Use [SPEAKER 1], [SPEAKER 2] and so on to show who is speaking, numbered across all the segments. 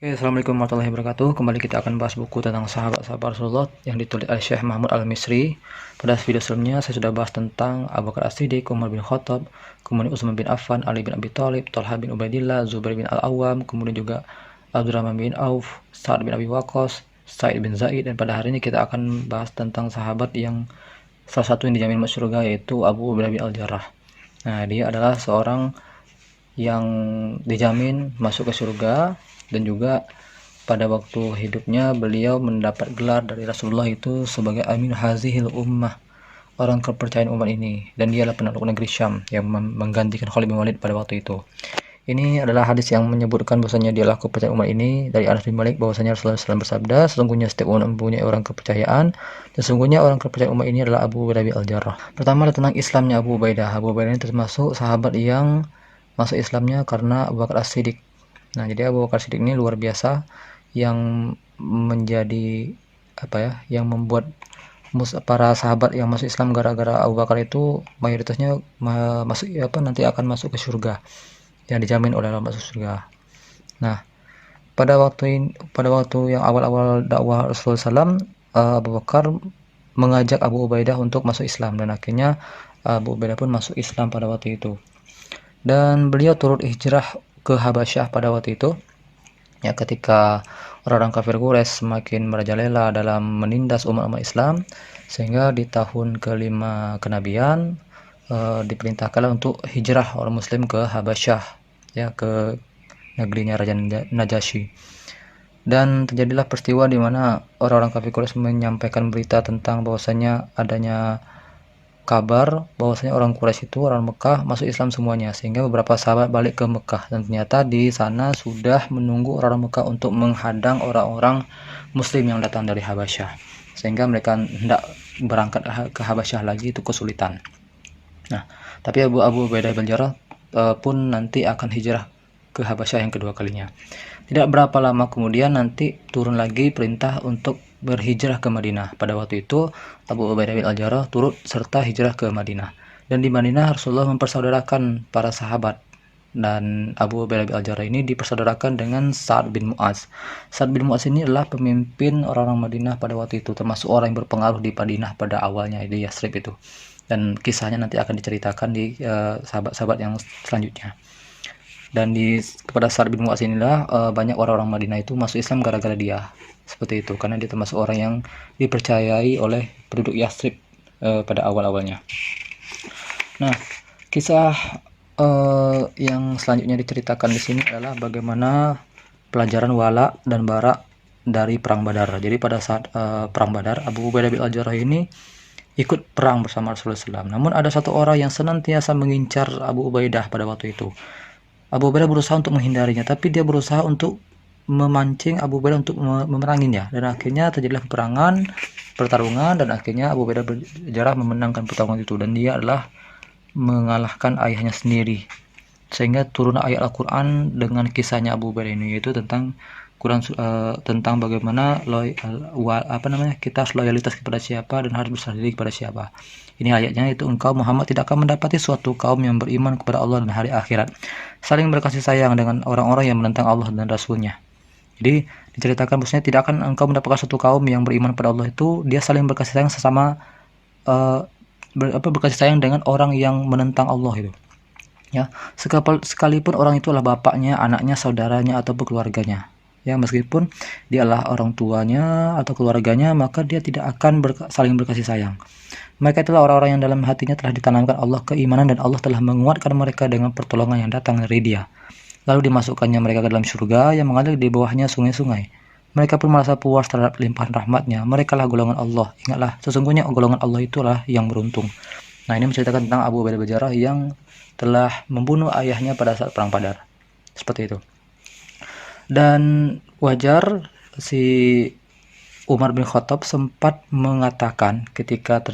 [SPEAKER 1] Oke, Assalamualaikum warahmatullahi wabarakatuh. Kembali kita akan bahas buku tentang sahabat-sahabat Rasulullah yang ditulis oleh Syekh Mahmud Al-Misri. Pada video sebelumnya saya sudah bahas tentang Abu Bakar As-Siddiq, Umar bin Khattab, kemudian Utsman bin Affan, Ali bin Abi Thalib, Thalhah bin Ubaidillah, Zubair bin Al-Awwam, kemudian juga Abdurrahman bin Auf, Sa'ad bin Abi Waqqas, Sa'id bin Zaid, dan pada hari ini kita akan bahas tentang sahabat yang salah satu yang dijamin masuk surga, yaitu Abu Ubaidah bin Al-Jarrah. Nah, dia adalah seorang yang dijamin masuk ke surga, dan juga pada waktu hidupnya beliau mendapat gelar dari Rasulullah itu sebagai Amin Hazihil Ummah, orang kepercayaan umat ini, dan dia adalah penakluk negeri Syam yang menggantikan Khalid bin Walid pada waktu itu. Ini adalah hadis yang menyebutkan bahwasanya dialah kepercayaan umat ini dari Anas bin Malik, bahwasanya Rasulullah SAW bersabda, sesungguhnya setiap umat mempunyai orang kepercayaan, dan sesungguhnya orang kepercayaan umat ini adalah Abu Ubaidah bin Al-Jarrah. Pertama adalah tentang Islamnya Abu Ubaidah. Abu Ubaidah ini termasuk sahabat yang masuk Islamnya karena Abu Bakar As-Siddiq. Nah, jadi Abu Bakar As-Siddiq ini luar biasa, yang menjadi yang membuat para sahabat yang masuk Islam gara-gara Abu Bakar itu mayoritasnya nanti akan masuk ke surga, yang dijamin oleh Allah masuk surga. Nah, pada waktu yang awal-awal dakwah Rasulullah SAW, Abu Bakar mengajak Abu Ubaidah untuk masuk Islam, dan akhirnya Abu Ubaidah pun masuk Islam pada waktu itu. Dan beliau turut hijrah ke Habasyah pada waktu itu, ya, ketika orang-orang kafir Quraisy semakin merajalela dalam menindas umat-umat Islam, sehingga di tahun ke-5 kenabian diperintahkanlah untuk hijrah orang muslim ke Habasyah, ya, ke negerinya Raja Najasyi. Dan terjadilah peristiwa di mana orang-orang kafir Quraisy menyampaikan berita tentang bahwasanya adanya kabar bahwasanya orang Quraisy itu, orang Mekah, masuk Islam semuanya, sehingga beberapa sahabat balik ke Mekah, dan ternyata di sana sudah menunggu orang Mekah untuk menghadang orang-orang muslim yang datang dari Habasyah, sehingga mereka hendak berangkat ke Habasyah lagi itu kesulitan. Nah, tapi Abu Ubaidah bin Jarrah pun nanti akan hijrah ke Habasyah yang kedua kalinya. Tidak berapa lama kemudian nanti turun lagi perintah untuk berhijrah ke Madinah. Pada waktu itu Abu Ubaidah bin Al-Jarrah turut serta hijrah ke Madinah. Dan di Madinah Rasulullah mempersaudarakan para sahabat. Dan Abu Ubaidah bin Al-Jarrah ini dipersaudarakan dengan Sa'ad bin Mu'az. Sa'ad bin Mu'az ini adalah pemimpin orang-orang Madinah pada waktu itu, termasuk orang yang berpengaruh di Madinah pada awalnya, di Yathrib itu. Dan kisahnya nanti akan diceritakan di sahabat-sahabat yang selanjutnya. Dan kepada Sa'ad bin Mu'az inilah banyak orang-orang Madinah itu masuk Islam gara-gara dia, seperti itu, karena dia termasuk orang yang dipercayai oleh penduduk Yathrib pada awal-awalnya. Nah, kisah yang selanjutnya diceritakan di sini adalah bagaimana pelajaran wala dan bara dari perang Badar. Jadi pada saat perang Badar, Abu Ubaidah bin Al-Jarrah ini ikut perang bersama Rasulullah SAW. Namun ada satu orang yang senantiasa mengincar Abu Ubaidah pada waktu itu. Abu Ubaidah berusaha untuk menghindarinya, tapi dia berusaha untuk memancing Abu Ubaidah untuk memeranginya, dan akhirnya terjadilah pertarungan, dan akhirnya Abu Ubaidah bin Jarrah memenangkan pertarungan itu, dan dia adalah mengalahkan ayahnya sendiri, sehingga turun ayat Al-Quran dengan kisahnya Abu Ubaidah ini, yaitu tentang tentang bagaimana kita harus loyalitas kepada siapa dan harus berserah diri kepada siapa. Ini ayatnya, itu engkau Muhammad tidak akan mendapati suatu kaum yang beriman kepada Allah dan hari akhirat, saling berkasih sayang dengan orang-orang yang menentang Allah dan Rasulnya. Jadi diceritakan bahwasanya tidak akan engkau mendapatkan suatu kaum yang beriman kepada Allah itu dia saling berkasih sayang sesama berkasih sayang dengan orang yang menentang Allah itu. Ya, sekalipun orang itu adalah bapaknya, anaknya, saudaranya, atau keluarganya. Ya, meskipun dia adalah orang tuanya atau keluarganya, maka dia tidak akan saling berkasih sayang. Mereka itulah orang-orang yang dalam hatinya telah ditanamkan Allah keimanan, dan Allah telah menguatkan mereka dengan pertolongan yang datang dari Dia. Lalu dimasukkannya mereka ke dalam surga yang mengalir di bawahnya sungai-sungai. Mereka pun merasa puas terhadap limpahan rahmatnya. Mereka lah golongan Allah. Ingatlah, sesungguhnya golongan Allah itulah yang beruntung. Nah, ini menceritakan tentang Abu Ubaidah bin Jarrah yang telah membunuh ayahnya pada saat perang Badar. Seperti itu. Dan wajar si Umar bin Khattab sempat mengatakan ketika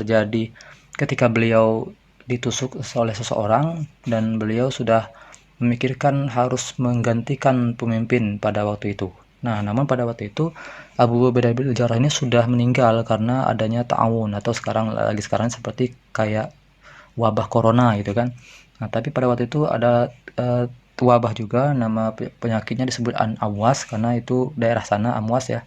[SPEAKER 1] beliau ditusuk oleh seseorang, dan beliau sudah memikirkan harus menggantikan pemimpin pada waktu itu. Nah, namun pada waktu itu Abu Ubaidah bin Jarrah ini sudah meninggal karena adanya ta'awun, atau sekarang seperti kayak wabah corona gitu kan. Nah, tapi pada waktu itu ada wabah juga. Nama penyakitnya disebut An-Awas karena itu daerah sana Amwas ya.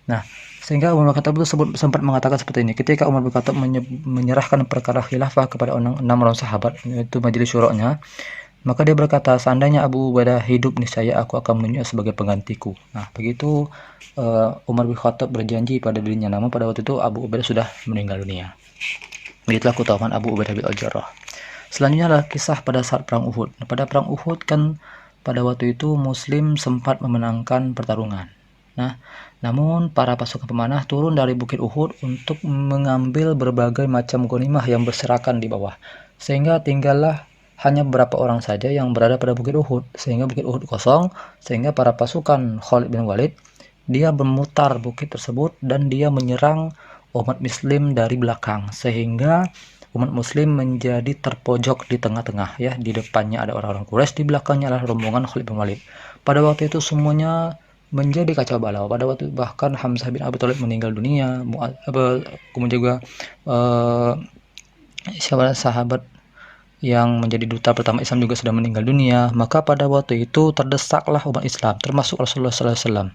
[SPEAKER 1] Nah, sehingga Umar bin Khattab itu sempat mengatakan seperti ini. Ketika Umar bin Khattab menyerahkan perkara khilafah kepada 6 orang sahabat, yaitu majelis syura'nya, maka dia berkata, seandainya Abu Ubaidah hidup, niscaya aku akan menunjuknya sebagai penggantiku. Nah, begitu Umar bin Khattab berjanji pada dirinya, namun pada waktu itu Abu Ubaidah sudah meninggal dunia. Begitulah keutamaan Abu Ubaidah bin Al-Jarrah. Selanjutnya adalah kisah pada saat perang Uhud. Pada perang Uhud kan pada waktu itu Muslim sempat memenangkan pertarungan. Nah, namun para pasukan pemanah turun dari Bukit Uhud untuk mengambil berbagai macam ghanimah yang berserakan di bawah. Sehingga tinggallah hanya beberapa orang saja yang berada pada Bukit Uhud. Sehingga Bukit Uhud kosong, sehingga para pasukan Khalid bin Walid, dia memutar bukit tersebut dan dia menyerang umat muslim dari belakang. Sehingga umat muslim menjadi terpojok di tengah-tengah ya. Di depannya ada orang-orang Quraisy, di belakangnya adalah rombongan Khalid bin Walid. Pada waktu itu semuanya menjadi kacau balau. Pada waktu bahkan Hamzah bin Abi Thalib meninggal dunia, kemudian juga sahabat yang menjadi duta pertama Islam juga sudah meninggal dunia. Maka pada waktu itu terdesaklah umat Islam, termasuk Rasulullah SAW.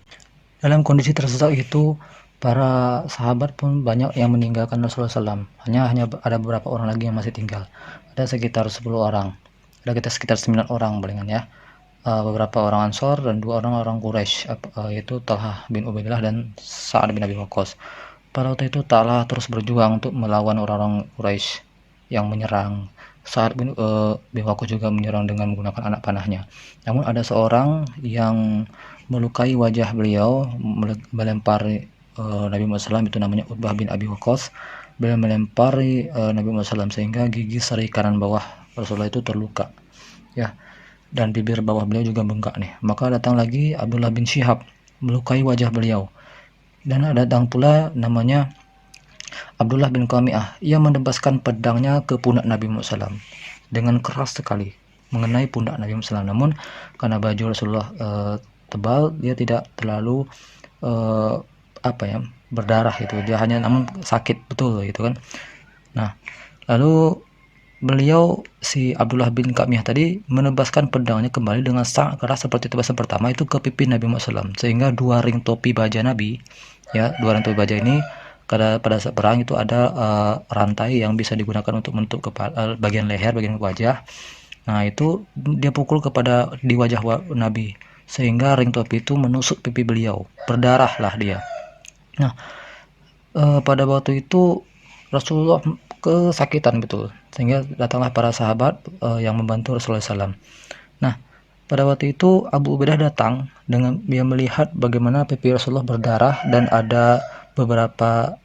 [SPEAKER 1] Dalam kondisi terdesak itu, para sahabat pun banyak yang meninggalkan Rasulullah SAW. Hanya ada beberapa orang lagi yang masih tinggal. Ada sekitar 10 orang. Ada kita sekitar 9 orang palingan ya. Beberapa orang Ansor dan 2 orang Quraisy, yaitu Talhah bin Ubaidillah dan Sa'ad bin Abi Waqqas. Pada waktu itu Talhah terus berjuang untuk melawan orang-orang Quraisy yang menyerang. Sa'ad bin Waqqas juga menyerang dengan menggunakan anak panahnya. Namun ada seorang yang melukai wajah beliau, melempari Nabi Muhammad SAW, itu namanya Utbah bin Abi Waqqas. Beliau melempari Nabi Muhammad SAW sehingga gigi seri kanan bawah Rasulullah itu terluka ya, dan bibir bawah beliau juga bengkak nih. Maka datang lagi Abdullah bin Syihab melukai wajah beliau, dan datang pula namanya Abdullah bin Qami'ah. Ia menebaskan pedangnya ke pundak Nabi Muhammad SAW dengan keras sekali mengenai pundak Nabi Muhammad SAW. Namun karena baju Rasulullah tebal, dia tidak terlalu berdarah itu, dia hanya namun sakit betul gitu kan. Nah, lalu beliau si Abdullah bin Qami'ah tadi menebaskan pedangnya kembali dengan sangat keras seperti tebasan pertama itu ke pipi Nabi Muhammad SAW, sehingga 2 ring topi baja Nabi ya, 2 ring topi baja ini pada saat perang itu ada rantai yang bisa digunakan untuk menutup kepala, bagian leher, bagian wajah. Nah, itu dia pukul di wajah Nabi sehingga ring topi itu menusuk pipi beliau, berdarahlah dia. Nah, pada waktu itu Rasulullah kesakitan betul, sehingga datanglah para sahabat yang membantu Rasulullah SAW. Nah, pada waktu itu Abu Ubaidah datang dengan dia melihat bagaimana pipi Rasulullah berdarah dan ada beberapa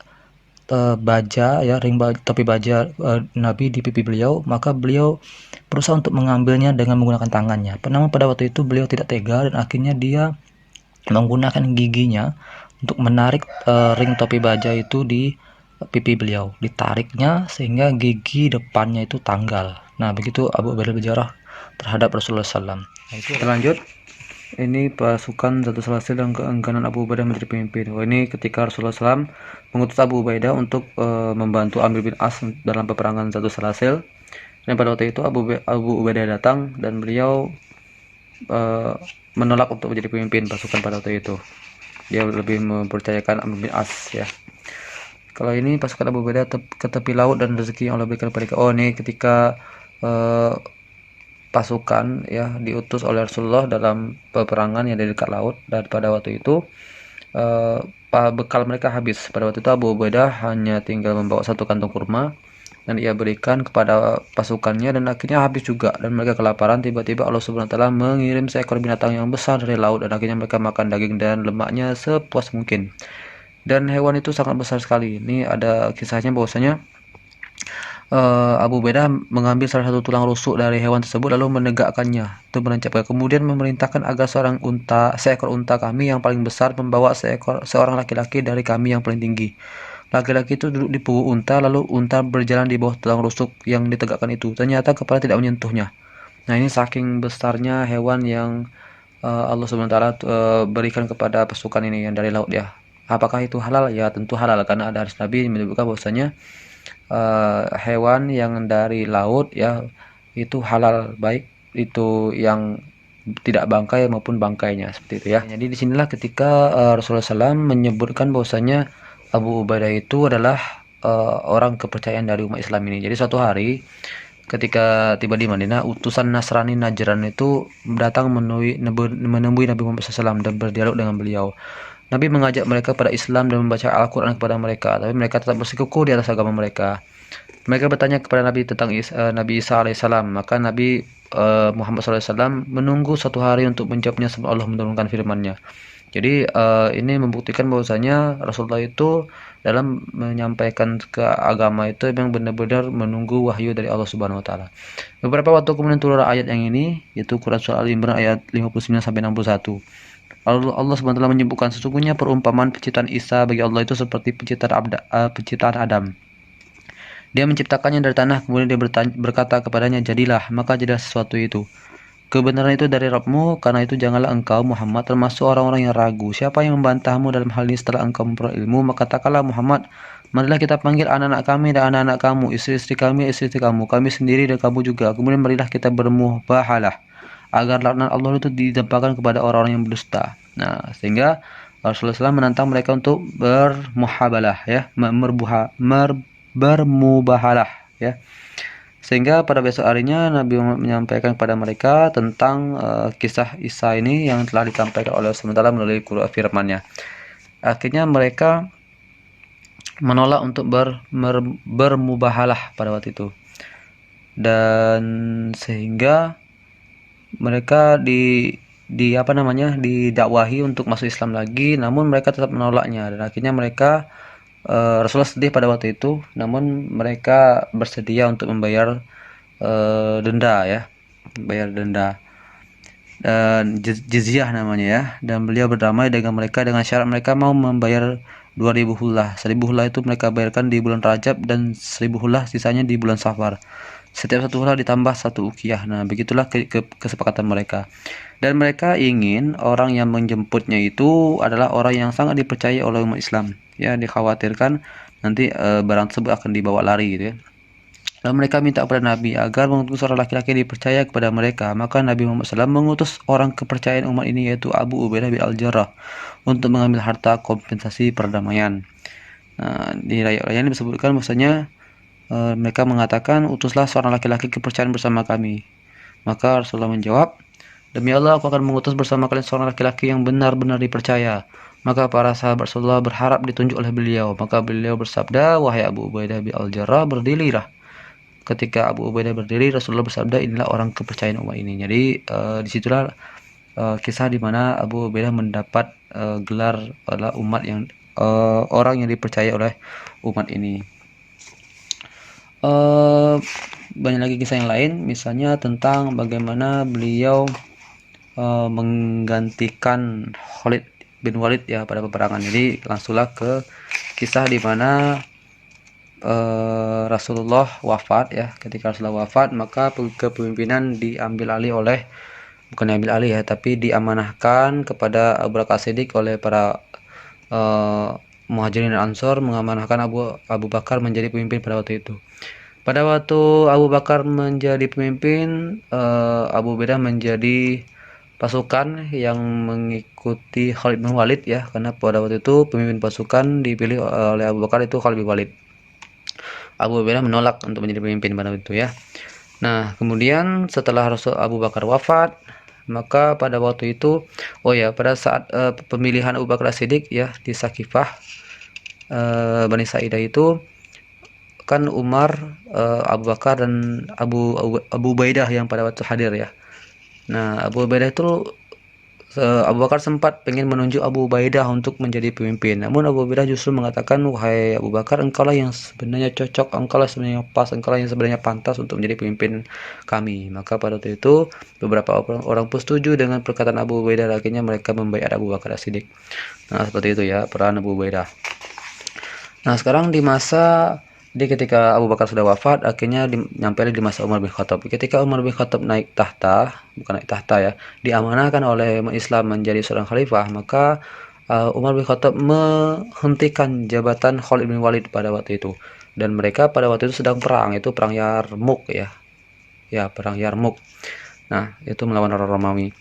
[SPEAKER 1] baja ya, topi baja Nabi di pipi beliau. Maka beliau berusaha untuk mengambilnya dengan menggunakan tangannya. Namun pada waktu itu beliau tidak tega dan akhirnya dia menggunakan giginya untuk menarik ring topi baja itu di pipi beliau, ditariknya sehingga gigi depannya itu tanggal. Nah, begitu Abu Ubaidah berjarah terhadap Rasulullah SAW. Nah, itu kita lanjut. Ini pasukan Zatul Salasil dan keengganan Abu Ubaidah menjadi pemimpin. Ini ketika Rasulullah SAW mengutus Abu Ubaidah untuk membantu Amr bin As dalam peperangan Zatul Salasil. Dan pada waktu itu Abu Ubaidah datang dan beliau menolak untuk menjadi pemimpin pasukan pada waktu itu. Dia lebih mempercayakan Amr bin As ya. Kalau ini pasukan Abu Ubaidah ke tepi laut dan rezeki yang Allah berikan kepada ini ketika pasukan ya diutus oleh Rasulullah dalam peperangan yang di dekat laut, dan pada waktu itu bekal mereka habis. Pada waktu itu Abu Ubaidah hanya tinggal membawa 1 kantung kurma dan ia berikan kepada pasukannya, dan akhirnya habis juga dan mereka kelaparan. Tiba-tiba Allah Subhanahu wa taala mengirim seekor binatang yang besar dari laut, dan akhirnya mereka makan daging dan lemaknya sepuas mungkin. Dan hewan itu sangat besar sekali. Ini ada kisahnya bahwasanya Abu Ubaidah mengambil salah satu tulang rusuk dari hewan tersebut lalu menegakkannya untuk menancapnya. Kemudian memerintahkan agar seekor unta kami yang paling besar membawa seorang laki-laki dari kami yang paling tinggi. Laki-laki itu duduk di punggung unta, lalu unta berjalan di bawah tulang rusuk yang ditegakkan itu. Ternyata kepala tidak menyentuhnya. Nah, ini saking besarnya hewan yang Allah SWT berikan kepada pasukan ini yang dari laut ya. Apakah itu halal? Ya tentu halal, karena ada hadis Nabi yang menyebutkan bahwasanya hewan yang dari laut ya itu halal, baik itu yang tidak bangkai maupun bangkainya, seperti itu ya. Jadi disinilah ketika Rasulullah SAW menyebutkan bahwasanya Abu Ubaidah itu adalah orang kepercayaan dari umat Islam ini. Jadi suatu hari ketika tiba di Madinah, utusan Nasrani Najran itu datang menemui Nabi Muhammad SAW dan berdialog dengan beliau. Nabi mengajak mereka pada Islam dan membaca Al-Quran kepada mereka, tapi mereka tetap bersikukuh di atas agama mereka. Mereka bertanya kepada Nabi tentang Nabi Isa alaihissalam, maka Nabi Muhammad SAW menunggu satu hari untuk menjawabnya sebelum Allah menurunkan firman-Nya. Jadi ini membuktikan bahwasanya Rasulullah itu dalam menyampaikan ke agama itu memang benar-benar menunggu wahyu dari Allah Subhanahu wa taala. Beberapa waktu kemudian turun ayat yang ini, yaitu Quran surah Al-Imran ayat 59 sampai 61. Lalu Allah Subhanahu wa taala menyebutkan sesungguhnya perumpamaan penciptaan Isa bagi Allah itu seperti penciptaan Adam. Dia menciptakannya dari tanah, kemudian dia berkata kepadanya, jadilah, maka jadilah sesuatu itu. Kebenaran itu dari Rabbmu, karena itu janganlah engkau Muhammad termasuk orang-orang yang ragu. Siapa yang membantahmu dalam hal ini setelah engkau memperoleh ilmu, maka katakanlah Muhammad, marilah kita panggil anak-anak kami dan anak-anak kamu, istri-istri kami, istri-istri kamu, kami sendiri dan kamu juga. Kemudian marilah kita bermubahalah, agar laknat Allah itu ditimpakan kepada orang-orang yang berdusta. Nah, sehingga Rasulullah SAW menantang mereka untuk bermuhabalah, ya, bermubahalah, ya. Sehingga pada besok harinya Nabi menyampaikan kepada mereka tentang kisah Isa ini yang telah disampaikan oleh Allah SWT melalui Quran firman-Nya. Akhirnya mereka menolak untuk bermubahalah pada waktu itu, dan sehingga mereka didakwahi untuk masuk Islam lagi, namun mereka tetap menolaknya, dan akhirnya mereka Rasulullah sedih pada waktu itu, namun mereka bersedia untuk membayar denda, ya, bayar denda dan jizyah namanya, ya, dan beliau berdamai dengan mereka dengan syarat mereka mau membayar 2000 hullah. 1000 hullah itu mereka bayarkan di bulan Rajab dan 1000 hullah sisanya di bulan Safar. Setiap satu hullah ditambah satu ukiyah. Nah, begitulah kesepakatan mereka. Dan mereka ingin orang yang menjemputnya itu adalah orang yang sangat dipercaya oleh umat Islam. Ya, dikhawatirkan nanti barang tersebut akan dibawa lari, gitu, ya. Lalu mereka minta kepada Nabi agar mengutus seorang laki-laki dipercaya kepada mereka. Maka Nabi Muhammad SAW mengutus orang kepercayaan umat ini, yaitu Abu Ubaidah bin Al-Jarrah, untuk mengambil harta kompensasi perdamaian. Nah, di ayat ini disebutkan bahwasanya mereka mengatakan, utuslah seorang laki-laki kepercayaan bersama kami. Maka Rasulullah menjawab, demi Allah, aku akan mengutus bersama kalian seorang laki-laki yang benar-benar dipercaya. Maka para sahabat Rasulullah berharap ditunjuk oleh beliau. Maka beliau bersabda, wahai Abu Ubaidah bin Al-Jarrah, berdirilah. Ketika Abu Ubaidah berdiri, Rasulullah bersabda, inilah orang kepercayaan umat ini. Jadi disitulah kisah di mana Abu Ubaidah mendapat gelar adalah orang yang dipercaya oleh umat ini. Banyak lagi kisah yang lain, misalnya tentang bagaimana beliau menggantikan Khalid bin Walid, ya, pada peperangan. Jadi langsunglah ke kisah di mana Rasulullah wafat, ya. Ketika Rasulullah wafat, maka kepemimpinan bukan diambil alih, ya, tapi diamanahkan kepada Abu Bakar Siddiq oleh para Muhajirin dan Ansor, mengamanahkan Abu Bakar menjadi pemimpin pada waktu itu. Pada waktu Abu Bakar menjadi pemimpin, Abu Ubaidah menjadi pasukan yang mengikuti Khalid bin Walid, ya, karena pada waktu itu pemimpin pasukan dipilih oleh Abu Bakar itu Khalid bin Walid. Abu Ubaidah menolak untuk menjadi pemimpin pada waktu itu, ya. Nah, kemudian setelah Rasul Abu Bakar wafat, maka pada waktu itu, pada saat pemilihan Abu Bakar Siddiq, ya, di Sakifah Bani Sa'idah itu kan Umar, Abu Bakar dan Abu Ubaidah yang pada waktu hadir, ya. Nah, Abu Ubaidah itu Abu Bakar sempat ingin menunjuk Abu Ubaidah untuk menjadi pemimpin, namun Abu Ubaidah justru mengatakan, wahai Abu Bakar, engkaulah yang sebenarnya cocok, engkaulah sebenarnya pas, engkaulah yang sebenarnya pantas untuk menjadi pemimpin kami. Maka pada waktu itu beberapa orang pun setuju dengan perkataan Abu Ubaidah, akhirnya mereka membaiat Abu Bakar As-Siddiq. Nah, seperti itu, ya, peran Abu Ubaidah. Nah, sekarang ketika Abu Bakar sudah wafat, akhirnya nyampe di masa Umar bin Khattab. Ketika Umar bin Khattab bukan naik tahta, ya, diamanahkan oleh Islam menjadi seorang khalifah, maka Umar bin Khattab menghentikan jabatan Khalid bin Walid pada waktu itu. Dan mereka pada waktu itu sedang perang, itu perang Yarmuk, ya. Ya, perang Yarmuk. Nah, itu melawan orang Romawi.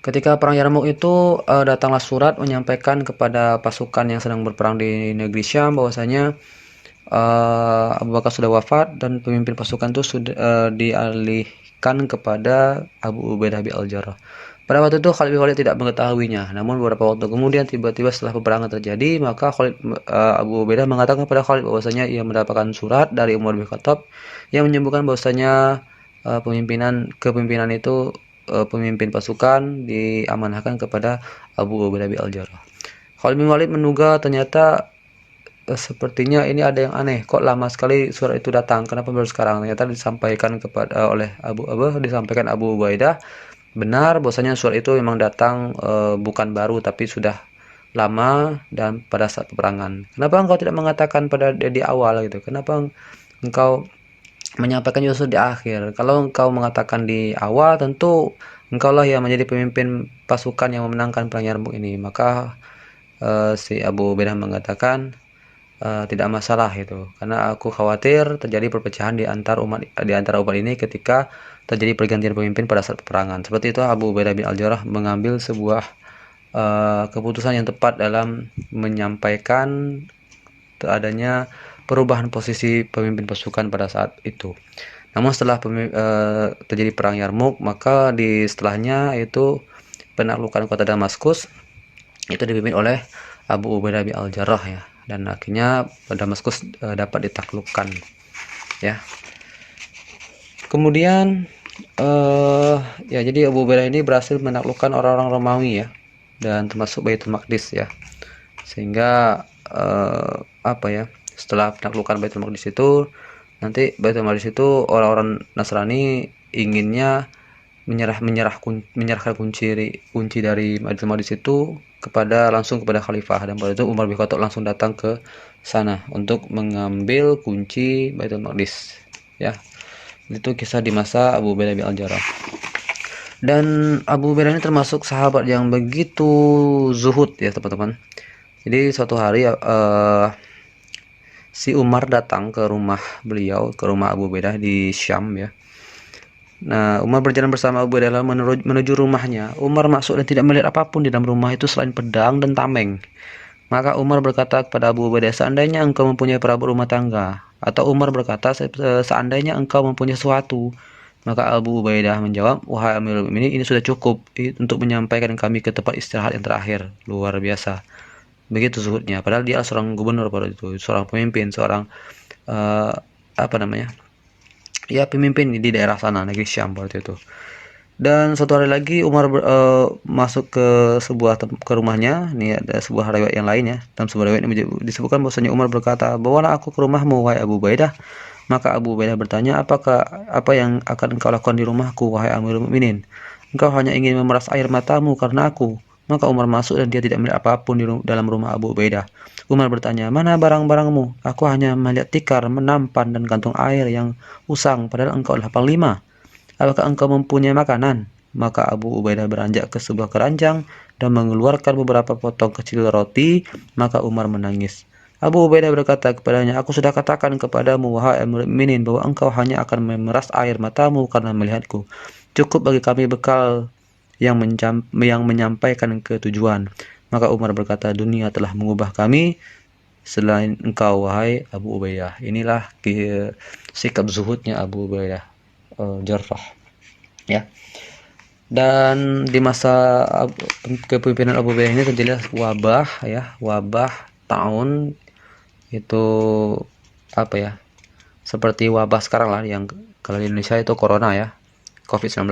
[SPEAKER 1] Ketika perang Yarmuk itu datanglah surat menyampaikan kepada pasukan yang sedang berperang di negeri Syam bahwasanya Abu Bakar sudah wafat dan pemimpin pasukan itu sudah dialihkan kepada Abu Ubaidah bin Al-Jarrah. Pada waktu itu Khalid bin Walid tidak mengetahuinya. Namun beberapa waktu kemudian tiba-tiba setelah peperangan terjadi, maka Abu Ubaidah mengatakan kepada Khalid bahwasanya ia mendapatkan surat dari Umar bin Khattab yang menyebutkan bahwasanya kepemimpinan itu pemimpin pasukan diamanahkan kepada Abu Ubaidah bin Al-Jarrah. Khalid bin Walid menduga ternyata sepertinya ini ada yang aneh, kok lama sekali surat itu datang, kenapa baru sekarang? Ternyata disampaikan oleh disampaikan Abu Ubaidah benar bahwasanya surat itu memang datang bukan baru tapi sudah lama dan pada saat peperangan. Kenapa engkau tidak mengatakan pada di awal gitu? Kenapa engkau menyampaikan justru di akhir? Kalau engkau mengatakan di awal, tentu engkaulah yang menjadi pemimpin pasukan yang memenangkan perang Yarmuk ini. Maka si Abu Ubaidah mengatakan tidak masalah itu, karena aku khawatir terjadi perpecahan di antara umat ini ketika terjadi pergantian pemimpin pada saat peperangan. Seperti itu Abu Ubaidah bin Al-Jarrah mengambil sebuah keputusan yang tepat dalam menyampaikan adanya perubahan posisi pemimpin pasukan pada saat itu. Namun setelah terjadi perang Yarmuk, maka di setelahnya itu penaklukan kota Damaskus itu dipimpin oleh Abu Ubaidah bin Al-Jarrah ya, dan akhirnya Damaskus dapat ditaklukkan ya. Kemudian ya, jadi Abu Ubaidah ini berhasil menaklukkan orang-orang Romawi ya, dan termasuk Baitul Maqdis ya, sehingga setelah penaklukan Baitul Maqdis itu, nanti Baitul Maqdis itu orang-orang Nasrani inginnya menyerahkan kunci dari Baitul Maqdis itu langsung kepada khalifah, dan pada itu Umar bin Khattab langsung datang ke sana untuk mengambil kunci Baitul Maqdis ya. Itu kisah di masa Abu Ubaidah bin Al-Jarrah. Dan Abu Ubaidah ini termasuk sahabat yang begitu zuhud ya teman-teman. Jadi suatu hari si Umar datang ke rumah beliau, ke rumah Abu Ubaidah di Syam ya. Nah, Umar berjalan bersama Abu Ubaidah menuju rumahnya. Umar masuk dan tidak melihat apapun di dalam rumah itu selain pedang dan tameng. Maka Umar berkata kepada Abu Ubaidah, seandainya engkau mempunyai perabot rumah tangga. Atau Umar berkata, seandainya engkau mempunyai sesuatu. Maka Abu Ubaidah menjawab, wahai Amirul Mukminin, ini sudah cukup untuk menyampaikan kami ke tempat istirahat yang terakhir. Luar biasa. Begitu zuhudnya. Padahal dia seorang gubernur pada itu, seorang pemimpin, seorang ya pemimpin di daerah sana, negeri Syam waktu itu. Dan suatu hari lagi Umar masuk ke rumahnya. Ini ada sebuah riwayat yang lain ya. Dalam sebuah riwayat ini disebutkan bahwasanya Umar berkata, bawalah aku ke rumahmu wahai Abu Ubaidah. Maka Abu Ubaidah bertanya, apa yang akan engkau lakukan di rumahku wahai Amirul Mukminin? Engkau hanya ingin memeras air matamu karena aku. Maka Umar masuk dan dia tidak melihat apapun di dalam rumah Abu Ubaidah. Umar bertanya, mana barang-barangmu? Aku hanya melihat tikar, menampan, dan kantung air yang usang, padahal engkau adalah panglima. Apakah engkau mempunyai makanan? Maka Abu Ubaidah beranjak ke sebuah keranjang dan mengeluarkan beberapa potong kecil roti. Maka Umar menangis. Abu Ubaidah berkata kepadanya, aku sudah katakan kepadamu wahai Amirul Mukminin bahwa engkau hanya akan memeras air matamu karena melihatku. Cukup bagi kami bekal yang menyampaikan ke tujuan. Maka Umar berkata, dunia telah mengubah kami selain engkau wahai Abu Ubaidah. Inilah sikap zuhudnya Abu Ubaidah Jarrah ya. Dan di masa kepemimpinan Abu Ubaidah ini terjadi wabah ya, wabah tahun itu seperti wabah sekarang lah, yang kalau di Indonesia itu corona ya, COVID-19.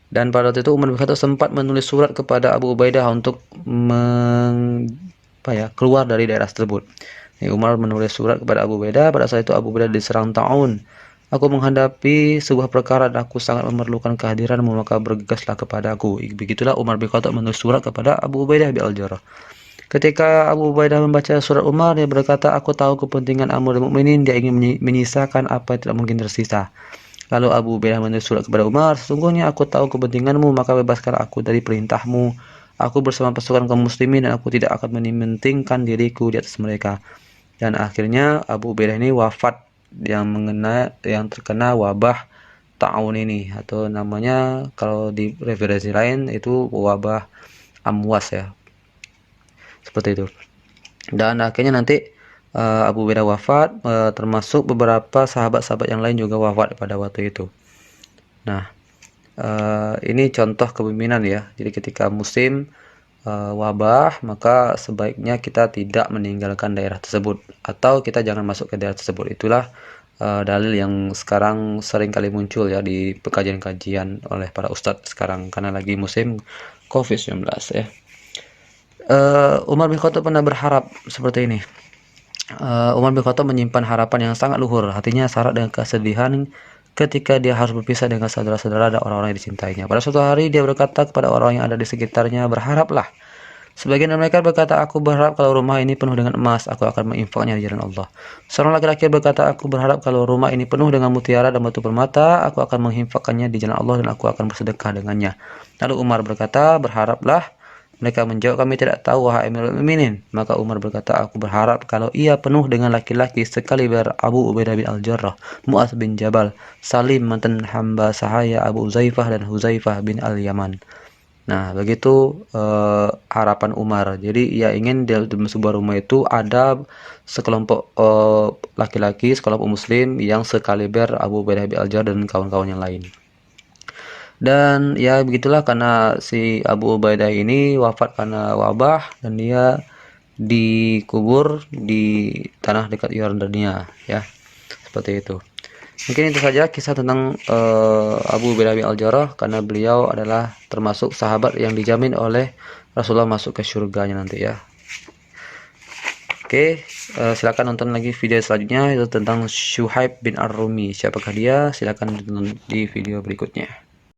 [SPEAKER 1] Dan pada waktu itu Umar bin Khattab sempat menulis surat kepada Abu Ubaidah untuk keluar dari daerah tersebut. Umar menulis surat kepada Abu Ubaidah. Pada saat itu Abu Ubaidah diserang taun. Aku menghadapi sebuah perkara dan aku sangat memerlukan kehadiranmu, maka bergegaslah kepadaku. Begitulah Umar bin Khattab menulis surat kepada Abu Ubaidah bin Al-Jarrah. Ketika Abu Ubaidah membaca surat Umar, dia berkata, aku tahu kepentingan Amirul Mukminin, dia ingin menyisakan apa yang tidak mungkin tersisa. Lalu Abu Ubaidah menulis surat kepada Umar, sesungguhnya aku tahu kepentinganmu, maka bebaskan aku dari perintahmu. Aku bersama pasukan kaum muslimin dan aku tidak akan mementingkan diriku di atas mereka. Dan akhirnya Abu Ubaidah ini wafat yang terkena wabah ta'un ini, atau namanya kalau di referensi lain itu wabah amwas ya, seperti itu. Dan akhirnya nanti Abu Ubaidah wafat, termasuk beberapa sahabat-sahabat yang lain juga wafat pada waktu itu. Nah, ini contoh kepemimpinan ya. Jadi ketika musim wabah, maka sebaiknya kita tidak meninggalkan daerah tersebut, atau kita jangan masuk ke daerah tersebut. Itulah dalil yang sekarang sering kali muncul ya di kajian-kajian oleh para ustadz sekarang, karena lagi musim COVID-19 ya. Umar bin Khattab pernah berharap seperti ini. Umar bin Khattab menyimpan harapan yang sangat luhur, hatinya syarat dengan kesedihan ketika dia harus berpisah dengan saudara-saudara dan orang-orang yang dicintainya. Pada suatu hari dia berkata kepada orang yang ada di sekitarnya, berharaplah. Sebagian dari mereka berkata, aku berharap kalau rumah ini penuh dengan emas, aku akan menginfaknya di jalan Allah. Seorang laki-laki berkata, aku berharap kalau rumah ini penuh dengan mutiara dan batu permata, aku akan menginfakkannya di jalan Allah dan aku akan bersedekah dengannya. Lalu Umar berkata, berharaplah. Mereka menjawab, kami tidak tahu wahai Amirul Mukminin. Maka Umar berkata, aku berharap kalau ia penuh dengan laki-laki sekaliber Abu Ubaidah bin Al-Jarrah, Mu'adz bin Jabal, Salim mantan hamba sahaya Abu Uzaifah, dan Huzaifah bin Al-Yaman. Nah, begitu harapan Umar. Jadi ia ingin di dalam sebuah rumah itu ada sekelompok laki-laki, sekelompok muslim yang sekaliber Abu Ubaidah bin Al-Jarrah dan kawan-kawan yang lain. Dan ya begitulah, karena si Abu Ubaidah ini wafat karena wabah dan dia dikubur di tanah dekat Yordania ya, seperti itu. Mungkin itu saja kisah tentang Abu Ubaidah bin Al-Jarrah, karena beliau adalah termasuk sahabat yang dijamin oleh Rasulullah masuk ke surganya nanti ya. Oke, silakan nonton lagi video selanjutnya, itu tentang Syuhaib bin Ar-Rumi. Siapakah dia? Silakan nonton di video berikutnya.